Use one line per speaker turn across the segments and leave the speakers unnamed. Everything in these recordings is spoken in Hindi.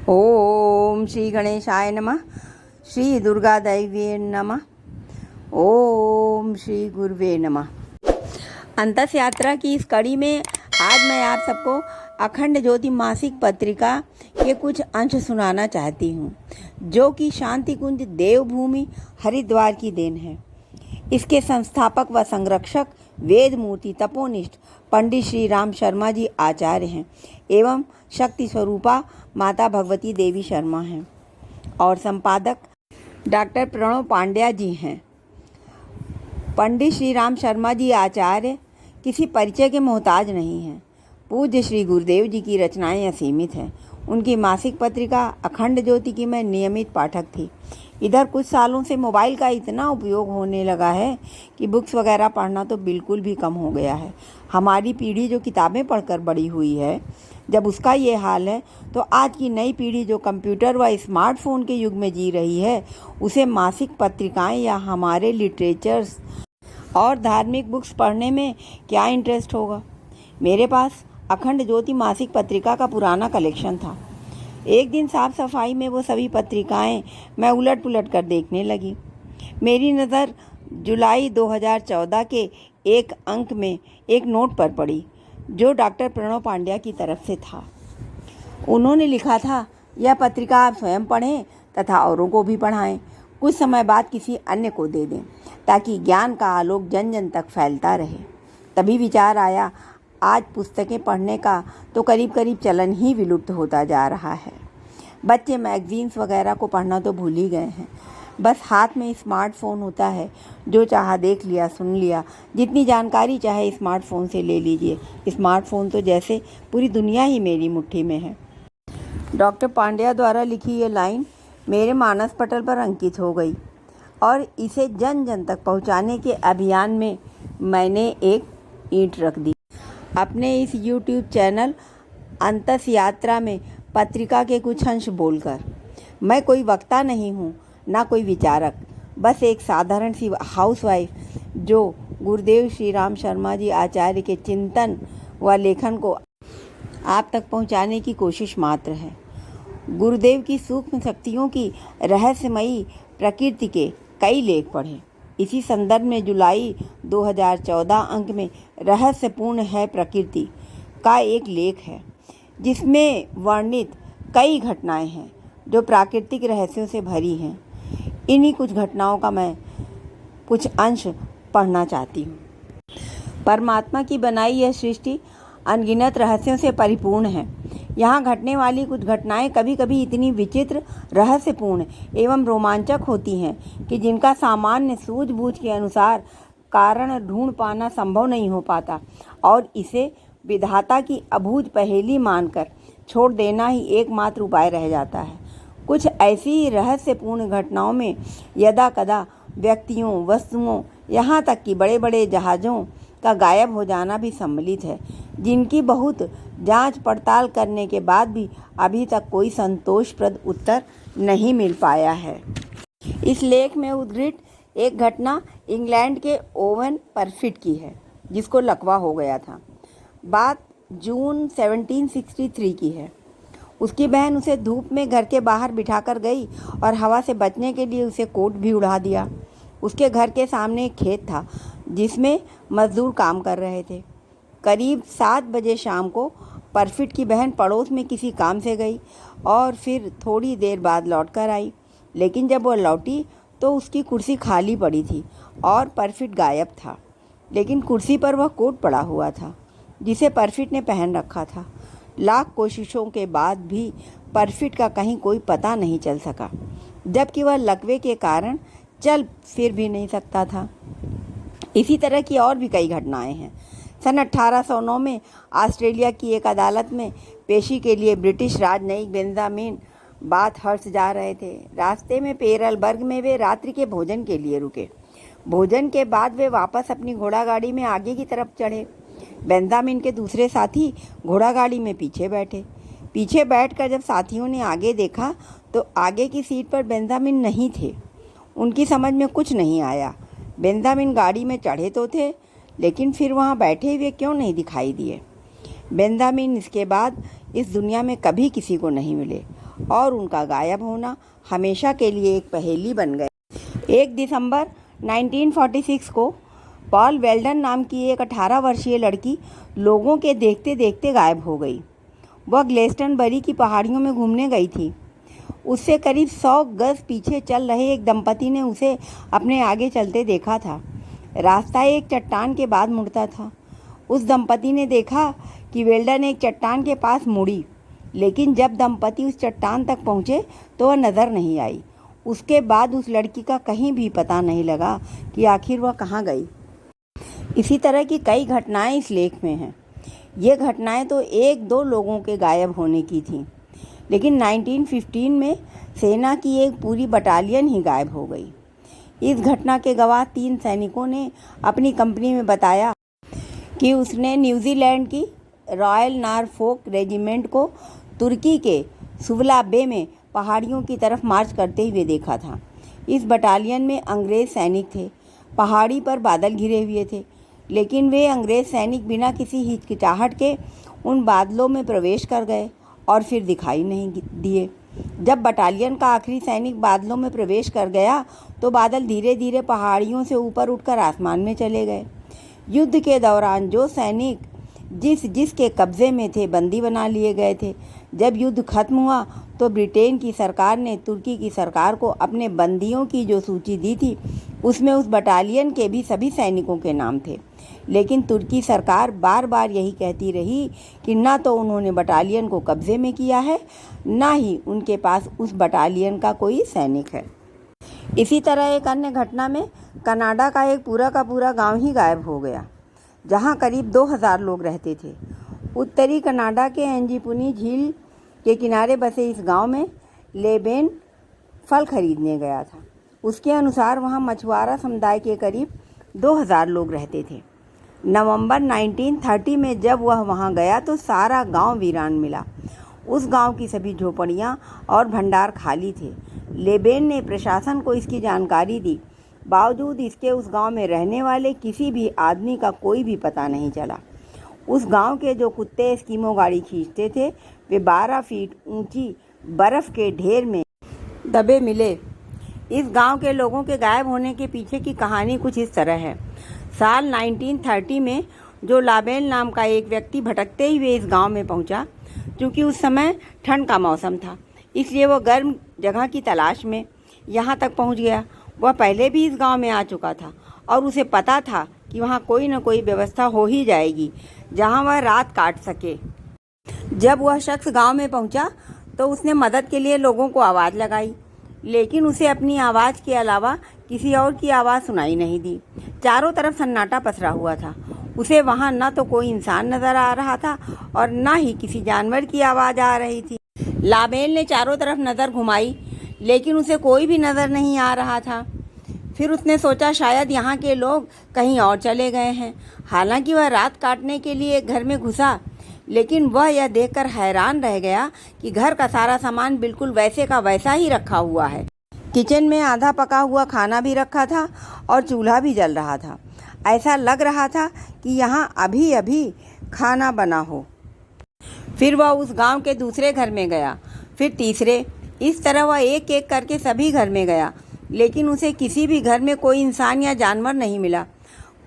ओम श्री गणेशाय नमः। श्री दुर्गा दैव्ये नमः। ओम श्री गुरुवे नमः। अंतस यात्रा की इस कड़ी में आज मैं आप सबको अखंड ज्योति मासिक पत्रिका के कुछ अंश सुनाना चाहती हूँ, जो कि शांति कुंज देवभूमि हरिद्वार की देन है। इसके संस्थापक व संरक्षक वेद मूर्ति तपोनिष्ठ पंडित श्री राम शर्मा जी आचार्य हैं एवं शक्ति स्वरूपा माता भगवती देवी शर्मा हैं और संपादक डॉक्टर प्रणव पांड्या जी हैं। पंडित श्री राम शर्मा जी आचार्य किसी परिचय के मोहताज नहीं हैं। पूज्य श्री गुरुदेव जी की रचनाएं असीमित हैं। उनकी मासिक पत्रिका अखंड ज्योति की मैं नियमित पाठक थी। इधर कुछ सालों से मोबाइल का इतना उपयोग होने लगा है कि बुक्स वगैरह पढ़ना तो बिल्कुल भी कम हो गया है। हमारी पीढ़ी जो किताबें पढ़कर बड़ी हुई है, जब उसका ये हाल है, तो आज की नई पीढ़ी जो कंप्यूटर व स्मार्टफोन के युग में जी रही है, उसे मासिक पत्रिकाएं या हमारे लिटरेचर्स और धार्मिक बुक्स पढ़ने में क्या इंटरेस्ट होगा। मेरे पास अखंड ज्योति मासिक पत्रिका का पुराना कलेक्शन था। एक दिन साफ सफाई में वो सभी पत्रिकाएं मैं उलट पुलट कर देखने लगी। मेरी नज़र जुलाई 2014 के एक अंक में एक नोट पर पड़ी, जो डॉक्टर प्रणव पांड्या की तरफ से था। उन्होंने लिखा था, यह पत्रिका आप स्वयं पढ़ें तथा औरों को भी पढ़ाएं। कुछ समय बाद किसी अन्य को दे दें, ताकि ज्ञान का आलोक जन जन तक फैलता रहे। तभी विचार आया, आज पुस्तकें पढ़ने का तो करीब करीब चलन ही विलुप्त होता जा रहा है। बच्चे मैगजीन्स वगैरह को पढ़ना तो भूल ही गए हैं। बस हाथ में स्मार्टफोन होता है, जो चाहा देख लिया, सुन लिया। जितनी जानकारी चाहे स्मार्टफोन से ले लीजिए। स्मार्टफोन तो जैसे पूरी दुनिया ही मेरी मुट्ठी में है। डॉक्टर पांड्या द्वारा लिखी ये लाइन मेरे मानस पटल पर अंकित हो गई और इसे जन जन तक पहुंचाने के अभियान में मैंने एक ईंट रख दी। अपने इस YouTube चैनल अंतस यात्रा में पत्रिका के कुछ अंश बोलकर। मैं कोई वक्ता नहीं हूँ, ना कोई विचारक, बस एक साधारण सी हाउसवाइफ जो गुरुदेव श्री राम शर्मा जी आचार्य के चिंतन व लेखन को आप तक पहुँचाने की कोशिश मात्र है। गुरुदेव की सूक्ष्म शक्तियों की रहस्यमयी प्रकृति के कई लेख पढ़े। इसी संदर्भ में जुलाई 2014 अंक में रहस्यपूर्ण है प्रकृति का एक लेख है, जिसमें वर्णित कई घटनाएं हैं जो प्राकृतिक रहस्यों से भरी हैं। इन्हीं कुछ घटनाओं का मैं कुछ अंश पढ़ना चाहती हूँ। परमात्मा की बनाई यह सृष्टि अनगिनत रहस्यों से परिपूर्ण है। यहाँ घटने वाली कुछ घटनाएं कभी कभी इतनी विचित्र, रहस्यपूर्ण एवं रोमांचक होती हैं कि जिनका सामान्य सूझबूझ के अनुसार कारण ढूंढ पाना संभव नहीं हो पाता, और इसे विधाता की अबूझ पहेली मानकर छोड़ देना ही एकमात्र उपाय रह जाता है। कुछ ऐसी रहस्यपूर्ण घटनाओं में यदा कदा व्यक्तियों, वस्तुओं, यहाँ तक कि बड़े बड़े जहाज़ों का गायब हो जाना भी सम्मिलित है, जिनकी बहुत जांच पड़ताल करने के बाद भी अभी तक कोई संतोषप्रद उत्तर नहीं मिल पाया है। इस लेख में उद्धृत एक घटना इंग्लैंड के ओवन परफिट की है, जिसको लकवा हो गया था। बात जून 1763 की है। उसकी बहन उसे धूप में घर के बाहर बिठाकर गई और हवा से बचने के लिए उसे कोट भी उड़ा दिया। उसके घर के सामने एक खेत था, जिसमें मजदूर काम कर रहे थे। करीब 7 बजे शाम को परफिट की बहन पड़ोस में किसी काम से गई और फिर थोड़ी देर बाद लौट कर आई। लेकिन जब वह लौटी तो उसकी कुर्सी खाली पड़ी थी और परफिट गायब था। लेकिन कुर्सी पर वह कोट पड़ा हुआ था, जिसे परफिट ने पहन रखा था। लाख कोशिशों के बाद भी परफिट का कहीं कोई पता नहीं चल सका, जबकि वह लकवे के कारण चल फिर भी नहीं सकता था। इसी तरह की और भी कई घटनाएं हैं। सन 1809 में ऑस्ट्रेलिया की एक अदालत में पेशी के लिए ब्रिटिश राजनयिक बेंजामिन बाथहर्स्ट जा रहे थे। रास्ते में पेरलबर्ग में वे रात्रि के भोजन के लिए रुके। भोजन के बाद वे वापस अपनी घोड़ा गाड़ी में आगे की तरफ चढ़े। बेंजामिन के दूसरे साथी घोड़ा गाड़ी में पीछे बैठे। पीछे बैठकर जब साथियों ने आगे देखा तो आगे की सीट पर बेंजामिन नहीं थे। उनकी समझ में कुछ नहीं आया। बेंजामिन गाड़ी में चढ़े तो थे, लेकिन फिर वहाँ बैठे हुए क्यों नहीं दिखाई दिए। बेंजामिन इसके बाद इस दुनिया में कभी किसी को नहीं मिले और उनका गायब होना हमेशा के लिए एक पहेली बन गए। 1 दिसंबर 1946 को पॉल वेल्डन नाम की एक 18 वर्षीय लड़की लोगों के देखते देखते गायब हो गई। वह ग्लेस्टनबरी की पहाड़ियों में घूमने गई थी। उससे करीब 100 गज पीछे चल रहे एक दंपति ने उसे अपने आगे चलते देखा था। रास्ता एक चट्टान के बाद मुड़ता था। उस दंपति ने देखा कि वेल्डन एक चट्टान के पास मुड़ी, लेकिन जब दंपति उस चट्टान तक पहुँचे तो वह नज़र नहीं आई। उसके बाद उस लड़की का कहीं भी पता नहीं लगा कि आखिर वह कहाँ गई। इसी तरह की कई घटनाएं इस लेख में हैं। ये घटनाएं तो 1-2 लोगों के गायब होने की थीं, लेकिन 1915 में सेना की एक पूरी बटालियन ही गायब हो गई। इस घटना के गवाह 3 सैनिकों ने अपनी कंपनी में बताया कि उसने न्यूजीलैंड की रॉयल नॉरफोक रेजिमेंट को तुर्की के सुवला बे में पहाड़ियों की तरफ मार्च करते हुए देखा था। इस बटालियन में अंग्रेज़ सैनिक थे। पहाड़ी पर बादल घिरे हुए थे, लेकिन वे अंग्रेज़ सैनिक बिना किसी हिचकिचाहट के उन बादलों में प्रवेश कर गए और फिर दिखाई नहीं दिए। जब बटालियन का आखिरी सैनिक बादलों में प्रवेश कर गया तो बादल धीरे धीरे पहाड़ियों से ऊपर उठकर आसमान में चले गए। युद्ध के दौरान जो सैनिक जिसके कब्जे में थे बंदी बना लिए गए थे। जब युद्ध खत्म हुआ तो ब्रिटेन की सरकार ने तुर्की की सरकार को अपने बंदियों की जो सूची दी थी उसमें उस बटालियन के भी सभी सैनिकों के नाम थे, लेकिन तुर्की सरकार बार बार यही कहती रही कि ना तो उन्होंने बटालियन को कब्जे में किया है, ना ही उनके पास उस बटालियन का कोई सैनिक है। इसी तरह एक अन्य घटना में कनाडा का एक पूरा गांव ही गायब हो गया, जहां करीब 2000 लोग रहते थे। उत्तरी कनाडा के एंजीपुनी झील के किनारे बसे इस गांव में लेबेन फल खरीदने गया था। उसके अनुसार वहां मछुआरा समुदाय के करीब 2000 लोग रहते थे। नवंबर 1930 में जब वह वहां गया तो सारा गांव वीरान मिला। उस गांव की सभी झोपड़ियां और भंडार खाली थे। लेबेन ने प्रशासन को इसकी जानकारी दी। बावजूद इसके उस गांव में रहने वाले किसी भी आदमी का कोई भी पता नहीं चला। उस गांव के जो कुत्ते एस्किमो गाड़ी खींचते थे वे 12 फीट ऊंची बर्फ़ के ढेर में दबे मिले। इस गांव के लोगों के गायब होने के पीछे की कहानी कुछ इस तरह है। साल 1930 में जो लाबेल नाम का एक व्यक्ति भटकते हुए इस गांव में पहुंचा। क्योंकि उस समय ठंड का मौसम था, इसलिए वह गर्म जगह की तलाश में यहाँ तक पहुंच गया। वह पहले भी इस गांव में आ चुका था और उसे पता था कि वहाँ कोई न कोई व्यवस्था हो ही जाएगी जहाँ वह रात काट सके। जब वह शख्स गांव में पहुंचा तो उसने मदद के लिए लोगों को आवाज़ लगाई, लेकिन उसे अपनी आवाज़ के अलावा किसी और की आवाज़ सुनाई नहीं दी। चारों तरफ सन्नाटा पसरा हुआ था। उसे वहाँ न तो कोई इंसान नज़र आ रहा था और न ही किसी जानवर की आवाज़ आ रही थी। लाबेल ने चारों तरफ नज़र घुमाई, लेकिन उसे कोई भी नज़र नहीं आ रहा था। फिर उसने सोचा शायद यहाँ के लोग कहीं और चले गए हैं। हालांकि वह रात काटने के लिए एक घर में घुसा, लेकिन वह यह देखकर हैरान रह गया कि घर का सारा सामान बिल्कुल वैसे का वैसा ही रखा हुआ है। किचन में आधा पका हुआ खाना भी रखा था और चूल्हा भी जल रहा था। ऐसा लग रहा था कि यहाँ अभी अभी खाना बना हो। फिर वह उस गांव के दूसरे घर में गया, फिर तीसरे। इस तरह वह एक एक करके सभी घर में गया, लेकिन उसे किसी भी घर में कोई इंसान या जानवर नहीं मिला।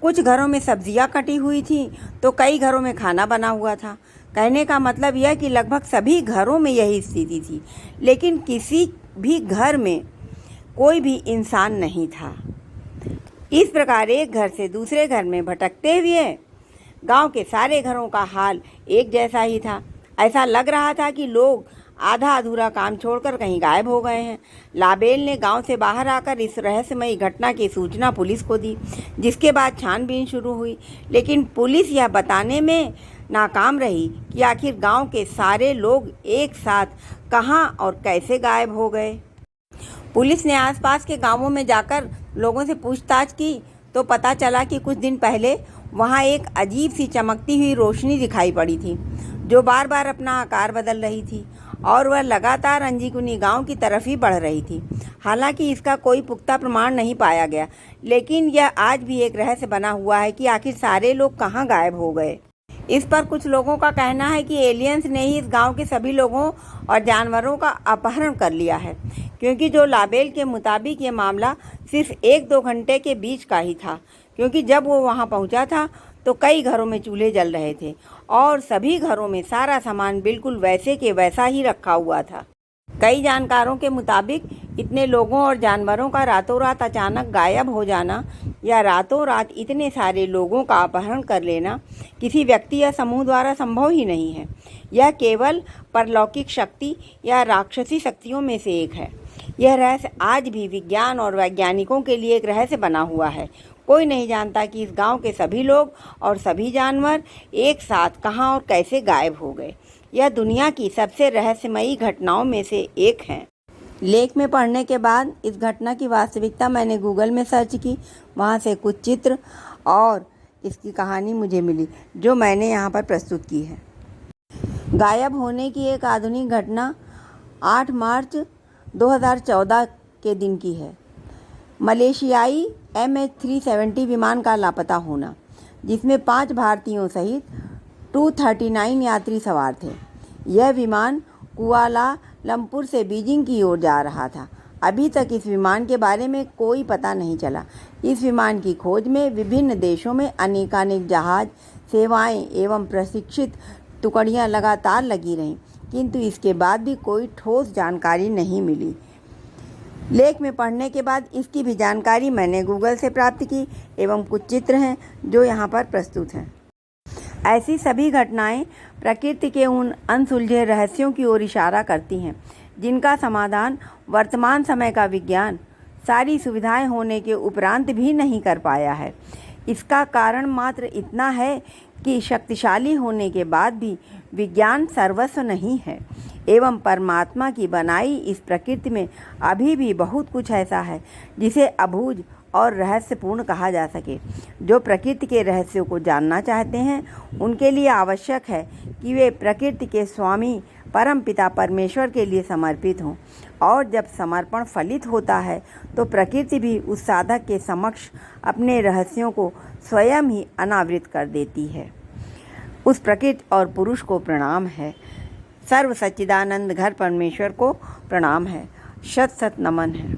कुछ घरों में सब्जियां कटी हुई थी तो कई घरों में खाना बना हुआ था। कहने का मतलब यह कि लगभग सभी घरों में यही स्थिति थी, लेकिन किसी भी घर में कोई भी इंसान नहीं था। इस प्रकार एक घर से दूसरे घर में भटकते हुए गांव के सारे घरों का हाल एक जैसा ही था। ऐसा लग रहा था कि लोग आधा अधूरा काम छोड़कर कहीं गायब हो गए हैं। लाबेल ने गांव से बाहर आकर इस रहस्यमयी घटना की सूचना पुलिस को दी, जिसके बाद छानबीन शुरू हुई, लेकिन पुलिस यह बताने में नाकाम रही कि आखिर गांव के सारे लोग एक साथ कहां और कैसे गायब हो गए। पुलिस ने आसपास के गांवों में जाकर लोगों से पूछताछ की तो पता चला कि कुछ दिन पहले वहां एक अजीब सी चमकती हुई रोशनी दिखाई पड़ी थी, जो बार बार अपना आकार बदल रही थी और वह लगातार अंजीकुनी गांव की तरफ ही बढ़ रही थी। हालांकि इसका कोई पुख्ता प्रमाण नहीं पाया गया, लेकिन यह आज भी एक रहस्य बना हुआ है कि आखिर सारे लोग कहां गायब हो गए। इस पर कुछ लोगों का कहना है कि एलियंस ने ही इस गांव के सभी लोगों और जानवरों का अपहरण कर लिया है, क्योंकि जो लाबेल के मुताबिक ये मामला सिर्फ 1-2 घंटे के बीच का ही था, क्योंकि जब वो वहां पहुंचा था तो कई घरों में चूल्हे जल रहे थे और सभी घरों में सारा सामान बिल्कुल वैसे के वैसा ही रखा हुआ था। कई जानकारों के मुताबिक इतने लोगों और जानवरों का रातों रात अचानक गायब हो जाना या रातों रात इतने सारे लोगों का अपहरण कर लेना किसी व्यक्ति या समूह द्वारा संभव ही नहीं है। यह केवल परलौकिक शक्ति या राक्षसी शक्तियों में से एक है। यह रहस्य आज भी विज्ञान और वैज्ञानिकों के लिए एक रहस्य बना हुआ है। कोई नहीं जानता कि इस गांव के सभी लोग और सभी जानवर एक साथ कहां और कैसे गायब हो गए। यह दुनिया की सबसे रहस्यमयी घटनाओं में से एक है। लेख में पढ़ने के बाद इस घटना की वास्तविकता मैंने गूगल में सर्च की। वहां से कुछ चित्र और इसकी कहानी मुझे मिली, जो मैंने यहाँ पर प्रस्तुत की है। गायब होने की एक आधुनिक घटना 8 मार्च 2014 के दिन की है। मलेशियाई MH370 विमान का लापता होना, जिसमें 5 भारतीयों सहित 239 यात्री सवार थे। यह विमान कुआलालंपुर से बीजिंग की ओर जा रहा था। अभी तक इस विमान के बारे में कोई पता नहीं चला। इस विमान की खोज में विभिन्न देशों में अनेकानेक जहाज, सेवाएं एवं प्रशिक्षित टुकड़ियां लगातार लगी रहीं, किंतु इसके बाद भी कोई ठोस जानकारी नहीं मिली। लेख में पढ़ने के बाद इसकी भी जानकारी मैंने गूगल से प्राप्त की एवं कुछ चित्र हैं जो यहाँ पर प्रस्तुत हैं। ऐसी सभी घटनाएं प्रकृति के उन अनसुलझे रहस्यों की ओर इशारा करती हैं, जिनका समाधान वर्तमान समय का विज्ञान सारी सुविधाएं होने के उपरांत भी नहीं कर पाया है। इसका कारण मात्र इतना है कि शक्तिशाली होने के बाद भी विज्ञान सर्वस्व नहीं है एवं परमात्मा की बनाई इस प्रकृति में अभी भी बहुत कुछ ऐसा है जिसे अबूझ और रहस्यपूर्ण कहा जा सके। जो प्रकृति के रहस्यों को जानना चाहते हैं, उनके लिए आवश्यक है कि वे प्रकृति के स्वामी परम पिता परमेश्वर के लिए समर्पित हों, और जब समर्पण फलित होता है तो प्रकृति भी उस साधक के समक्ष अपने रहस्यों को स्वयं ही अनावृत कर देती है। उस प्रकृति और पुरुष को प्रणाम है। सर्व सच्चिदानंद घर परमेश्वर को प्रणाम है। शत शत नमन है।